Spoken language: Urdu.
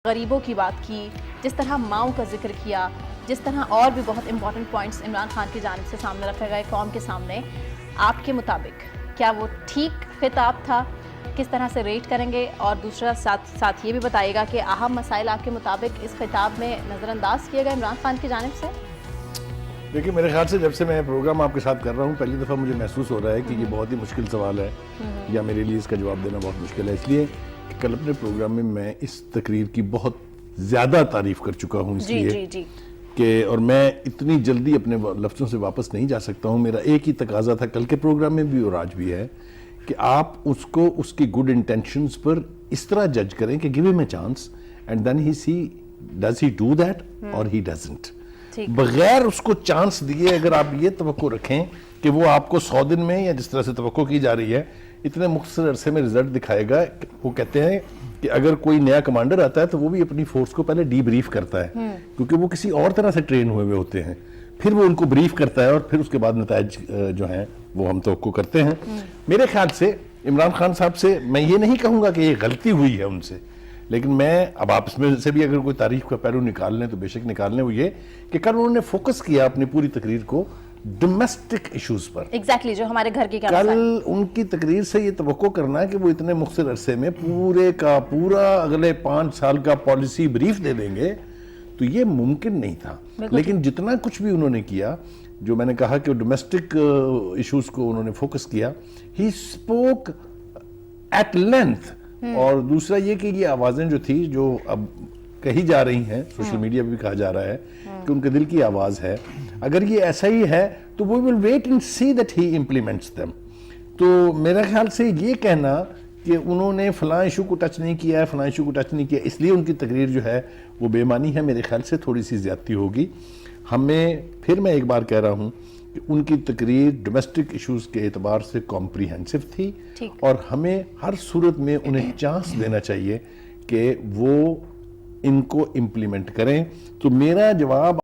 غریبوں کی بات کی، جس طرح ماؤں کا ذکر کیا، جس طرح اور بھی بہت امپورٹنٹ پوائنٹس عمران خان کی جانب سے سامنے رکھے گئے قوم کے سامنے، آپ کے مطابق کیا وہ ٹھیک خطاب تھا؟ کس طرح سے ریٹ کریں گے؟ اور دوسرا ساتھ یہ بھی بتائیے گا کہ اہم مسائل آپ کے مطابق اس خطاب میں نظر انداز کیے گئے عمران خان کی جانب سے؟ دیکھیں، میرے خیال سے جب سے میں پروگرام آپ کے ساتھ کر رہا ہوں پہلی دفعہ مجھے محسوس ہو رہا ہے کہ یہ بہت ہی مشکل سوال ہے یا میرے لیے اس کا جواب دینا بہت مشکل ہے، اس لیے کہ کل اپنے پروگرام میں اس تقریر کی بہت زیادہ تعریف کر چکا ہوں، اس لیے کہ اور میں اتنی جلدی اپنے لفظوں سے واپس نہیں جا سکتا ہوں۔ میرا ایک ہی تقاضا تھا کل کے پروگرام میں بھی اور آج بھی ہے کہ آپ اس کو اس کی گڈ انٹینشنز پر اس طرح جج کریں کہ give him a chance and then he see does he do that اور ہی ڈزنٹ۔ بغیر اس کو چانس دیے اگر آپ یہ توقع رکھیں کہ وہ آپ کو 100 دن میں یا جس طرح سے توقع کی جا رہی ہے اتنے مختصر عرصے میں رزلٹ دکھائے گا، وہ کہتے ہیں کہ اگر کوئی نیا کمانڈر آتا ہے تو وہ بھی اپنی فورس کو پہلے ڈی بریف کرتا ہے کیونکہ وہ کسی اور طرح سے ٹرین ہوئے ہوتے ہیں، پھر وہ ان کو بریف کرتا ہے اور پھر اس کے بعد نتائج جو ہیں وہ ہم توقع کرتے ہیں۔ میرے خیال سے عمران خان صاحب سے میں یہ نہیں کہوں گا کہ یہ غلطی ہوئی ہے ان سے، لیکن میں اب آپ اس میں سے بھی اگر کوئی تاریخ کا پہلو نکال لیں تو بے شک نکال لیں، وہ یہ کہ کل انہوں نے فوکس کیا اپنی پوری تقریر کو ڈومیسٹک ایشوز پر۔ ایگزیکٹلی جو ہمارے گھر کی کل ان کی تقریر سے یہ توقع کرنا کہ وہ اتنے مختصر عرصے میں پورے کا پورا اگلے 5 سال کا پالیسی بریف دے دیں گے تو یہ ممکن نہیں تھا، لیکن جتنا کچھ بھی انہوں نے کیا، جو میں نے کہا کہ ڈومیسٹک ایشوز کو انہوں نے فوکس کیا، ہی اسپوک ایٹ لینتھ۔ اور دوسرا یہ کہ یہ آوازیں جو تھی جو اب کہی جا رہی ہیں، سوشل میڈیا پہ بھی کہا جا رہا ہے کہ ان کے دل کی آواز ہے، اگر یہ ایسا ہی ہے تو we will wait and see that he implements them۔ تو میرے خیال سے یہ کہنا کہ انہوں نے فلاں ایشو کو ٹچ نہیں کیا ہے، فلاں ایشو کو ٹچ نہیں کیا اس لیے ان کی تقریر جو ہے وہ بے معنی ہے، میرے خیال سے تھوڑی سی زیادتی ہوگی۔ ہمیں پھر میں ایک بار کہہ رہا ہوں کہ ان کی تقریر ڈومیسٹک ایشوز کے اعتبار سے کمپریہنسو تھی اور ہمیں ہر صورت میں انہیں چانس دینا چاہیے کہ وہ ان کو امپلیمنٹ کریں۔ تو میرا جواب